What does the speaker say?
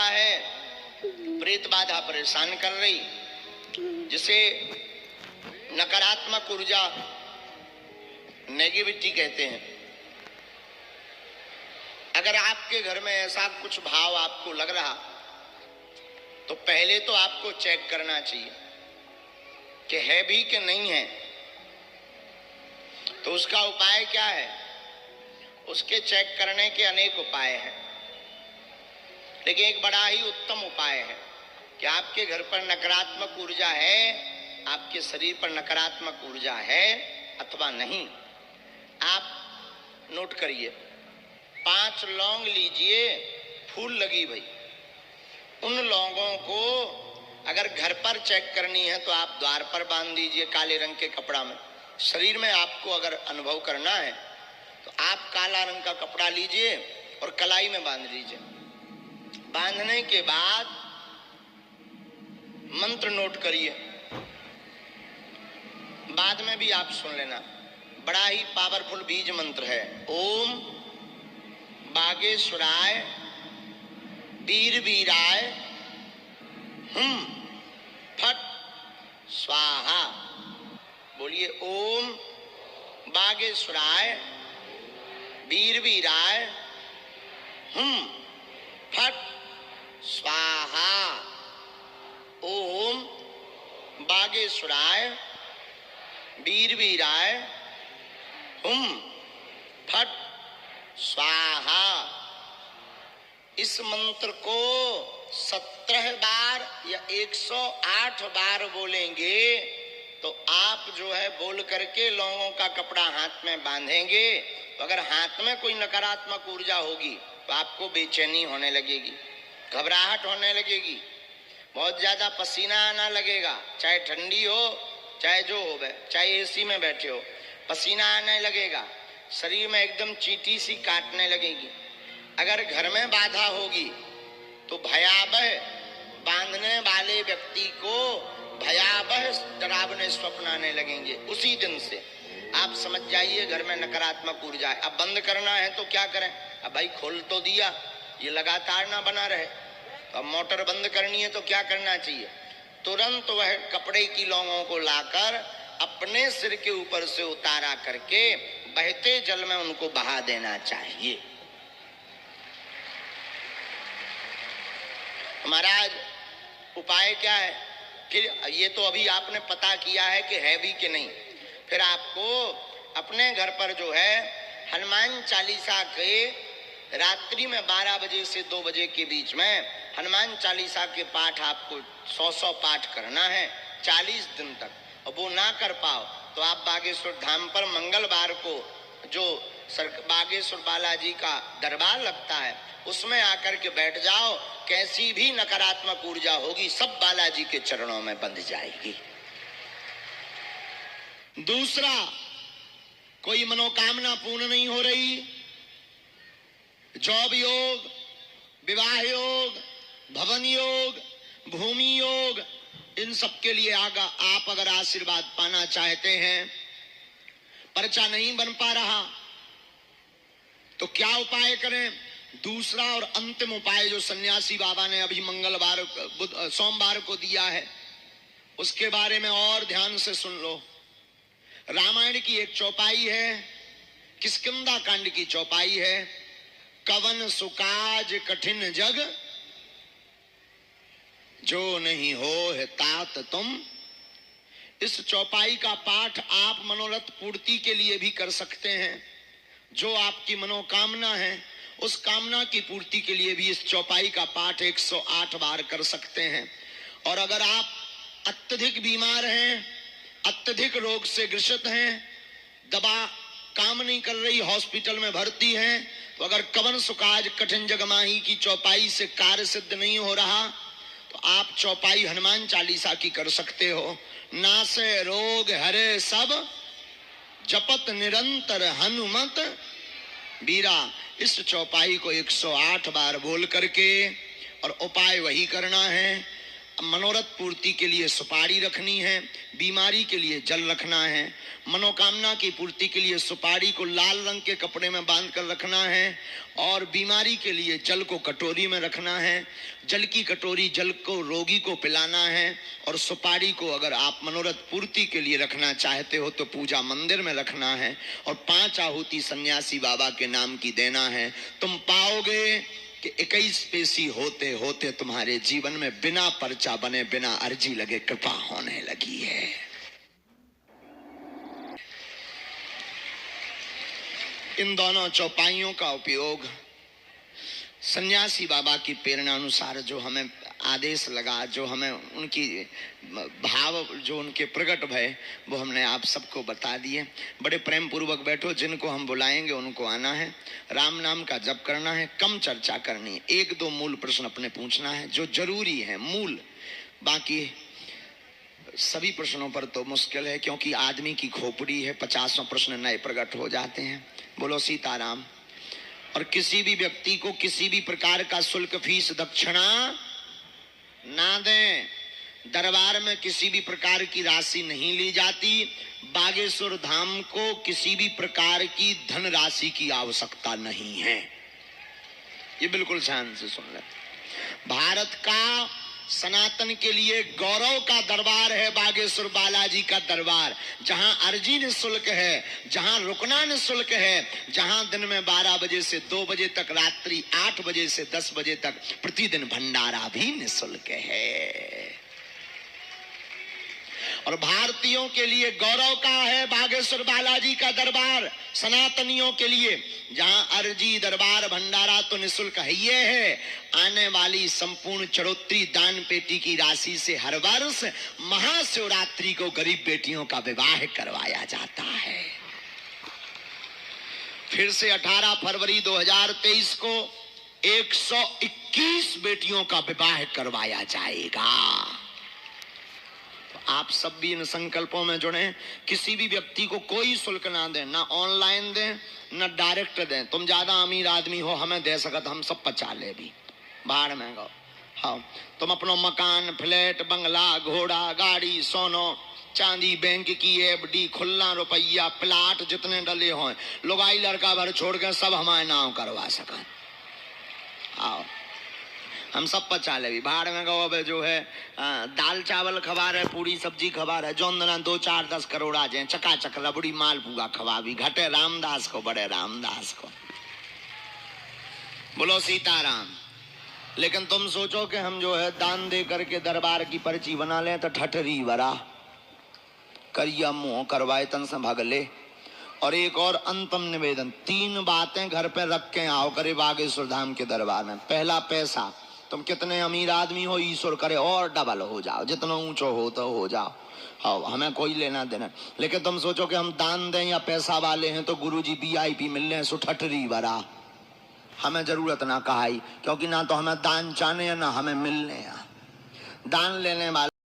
बाधा है, प्रेत बाधा परेशान कर रही, जिसे नकारात्मक ऊर्जा नेगेटिविटी कहते हैं। अगर आपके घर में ऐसा कुछ भाव आपको लग रहा तो पहले तो आपको चेक करना चाहिए कि है भी कि नहीं है। तो उसका उपाय क्या है? उसके चेक करने के अनेक उपाय हैं, लेकिन एक बड़ा ही उत्तम उपाय है कि आपके घर पर नकारात्मक ऊर्जा है, आपके शरीर पर नकारात्मक ऊर्जा है अथवा नहीं। आप नोट करिए, 5 लौंग लीजिए, फूल लगी भाई। उन लौंगों को अगर घर पर चेक करनी है तो आप द्वार पर बांध दीजिए काले रंग के कपड़ा में। शरीर में आपको अगर अनुभव करना है तो आप काला रंग का कपड़ा लीजिए और कलाई में बांध लीजिए। बांधने के बाद मंत्र नोट करिए, बाद में भी आप सुन लेना, बड़ा ही पावरफुल बीज मंत्र है। ओम बागेश्वराय वीर वीराय हुम फट स्वाहा। बोलिए, ओम बागेश्वराय वीर वीराय हुम फट स्वाहा। ओम बागेश्वराय वीर वीराय हुम फट स्वाहा। इस मंत्र को 17 बार या 108 बार बोलेंगे तो आप जो है बोल करके लौंगों का कपड़ा हाथ में बांधेंगे तो अगर हाथ में कोई नकारात्मक ऊर्जा होगी तो आपको बेचैनी होने लगेगी, घबराहट होने लगेगी, बहुत ज्यादा पसीना आना लगेगा, चाहे ठंडी हो चाहे जो हो, चाहे एसी में बैठे हो, पसीना आने लगेगा, शरीर में एकदम चींटी सी काटने लगेगी। अगर घर में बाधा होगी तो भयावह, बांधने वाले व्यक्ति को भयावह डरावने स्वप्न आने लगेंगे। उसी दिन से आप समझ जाइए घर में नकारात्मक ऊर्जा है। अब बंद करना है तो क्या करें? अब भाई खोल तो दिया, ये लगातार ना बना रहे, तो अब मोटर बंद करनी है तो क्या करना चाहिए? तुरंत वह कपड़े की लौंगों को लाकर अपने सिर के ऊपर से उतारा करके बहते जल में उनको बहा देना चाहिए। महाराज उपाय क्या है? फिर ये तो अभी आपने पता किया है कि है भी कि नहीं। फिर आपको अपने घर पर जो है हनुमान चालीसा के रात्रि में 12 बजे से 2 बजे के बीच में हनुमान चालीसा के पाठ आपको 100 पाठ करना है 40 दिन तक। और वो ना कर पाओ तो आप बागेश्वर धाम पर मंगलवार को जो बागेश्वर बालाजी का दरबार लगता है उसमें आकर के बैठ जाओ। कैसी भी नकारात्मक ऊर्जा होगी सब बालाजी के चरणों में बंध जाएगी। दूसरा, कोई मनोकामना पूर्ण नहीं हो रही, जॉब योग, विवाह योग, भवन योग, भूमि योग, इन सब के लिए आप अगर आशीर्वाद पाना चाहते हैं, पर्चा नहीं बन पा रहा तो क्या उपाय करें? दूसरा और अंतिम उपाय जो सन्यासी बाबा ने अभी सोमवार को दिया है उसके बारे में और ध्यान से सुन लो। रामायण की एक चौपाई है, किष्किंधा कांड की चौपाई है, कवन सुकाज कठिन जग जो नहीं हो है तात तुम। इस चौपाई का पाठ आप मनोरथ पूर्ति के लिए भी कर सकते हैं। जो आपकी मनोकामना है उस कामना की पूर्ति के लिए भी इस चौपाई का पाठ 108 बार कर सकते हैं। और अगर आप अत्यधिक बीमार हैं, अत्यधिक रोग से ग्रसित हैं, दवा काम नहीं कर रही, हॉस्पिटल में भर्ती हैं, तो अगर कवन सुकाज कठिन जगमाही की चौपाई से कार्य सिद्ध नहीं हो रहा तो आप चौपाई हनुमान चालीसा की कर सकते हो। नासे रोग हरे सब जपत निरंतर हनुमत बीरा। इस चौपाई को 108 बार बोल करके, और उपाय वही करना है। मनोरथ पूर्ति के लिए सुपारी रखनी है, बीमारी के लिए जल रखना है, मनोकामना की पूर्ति के लिए सुपारी को लाल रंग के कपड़े में बांध कर रखना है, और बीमारी के लिए जल को कटोरी में रखना है। जल की कटोरी जल को रोगी को पिलाना है, और सुपारी को अगर आप मनोरथ पूर्ति के लिए रखना चाहते हो तो पूजा मंदिर में रखना है, और 5 आहुति सन्यासी बाबा के नाम की देना है। तुम पाओगे कि 21 पेशी होते होते तुम्हारे जीवन में बिना पर्चा बने, बिना अर्जी लगे कृपा होने लगी है। इन दोनों चौपाइयों का उपयोग सन्यासी बाबा की प्रेरणा अनुसार जो हमें आदेश लगा, जो हमें उनकी भाव जो उनके प्रकट भय, वो हमने आप सबको बता दिए। बड़े प्रेम पूर्वक बैठो, जिनको हम बुलाएंगे उनको आना है, राम नाम का जप करना है, कम चर्चा करनी है, 1-2 मूल प्रश्न अपने पूछना है जो जरूरी है, मूल। बाकी सभी प्रश्नों पर तो मुश्किल है, क्योंकि आदमी की खोपड़ी है, 50 प्रश्न नए प्रकट हो जाते हैं। बोलो सीताराम। और किसी भी व्यक्ति को किसी भी प्रकार का शुल्क, फीस, दक्षिणा ना दें। दरबार में किसी भी प्रकार की राशि नहीं ली जाती। बागेश्वर धाम को किसी भी प्रकार की धन राशि की आवश्यकता नहीं है। ये बिल्कुल ध्यान से सुन ले। भारत का सनातन के लिए गौरव का दरबार है बागेश्वर बालाजी का दरबार, जहां अर्जी निःशुल्क है, जहां रुकना निःशुल्क है, जहां दिन में 12 बजे से 2 बजे तक, रात्रि 8 बजे से 10 बजे तक प्रतिदिन भंडारा भी निःशुल्क है। और भारतीयों के लिए गौरव का है बागेश्वर बालाजी का दरबार, सनातनियों के लिए, जहां अर्जी, दरबार, भंडारा तो निःशुल्क ही है। आने वाली संपूर्ण चरोत्री दान पेटी की राशि से हर वर्ष महाशिवरात्रि को गरीब बेटियों का विवाह करवाया जाता है। फिर से 18 फरवरी 2023 को 121 बेटियों का विवाह करवाया जाएगा। आप सब भी इन संकल्पों में जुड़े। किसी भी व्यक्ति को कोई शुल्क ना दें, ना ऑनलाइन दें, ना डायरेक्ट दें। तुम ज्यादा अमीर आदमी हो, हमें दे सकत, हम सब पचा ले भी, बाहर में गो। हाँ, तुम अपनो मकान, फ्लैट, बंगला, घोड़ा, गाड़ी, सोनो, चांदी, बैंक की एफडी, खुला रुपया, प्लाट जितने डले हो, लुगाई लड़का भर छोड़ के सब हमारे नाम करवा सकत। आओ, हम सब पचा ले भी, बाहर में गो। अब जो है दाल चावल खवा रहे, पूरी सब्जी खवा रहे, जो 2, 4, 10 करोड़ आ जाए, चकाचक रबड़ी माल पूगा खवा भी, घटे रामदास को, बड़े रामदास को। बोलो सीताराम। लेकिन तुम सोचो कि हम जो है दान दे करके दरबार की पर्ची बना लें तो ठठरी वरा करिया मुंह करवाए तन से भाग ले। और एक और अंतिम निवेदन, 3 बातें घर पे रख के आओ करे बागेश्वर धाम के दरबार में। पहला, पैसा। तुम कितने अमीर आदमी हो, ईश्वर करे और डबल हो जाओ, जितना ऊंचो हो तो हो जाओ। हाँ, हमें कोई लेना देना। लेकिन तुम सोचो कि हम दान दें या पैसा वाले हैं तो गुरुजी VIP मिल रहे हैं, सुठटरी वरा। हमें जरूरत ना कहाई, क्योंकि ना तो हमें दान चाहने हैं, ना हमें मिलने हैं। दान लेने वाले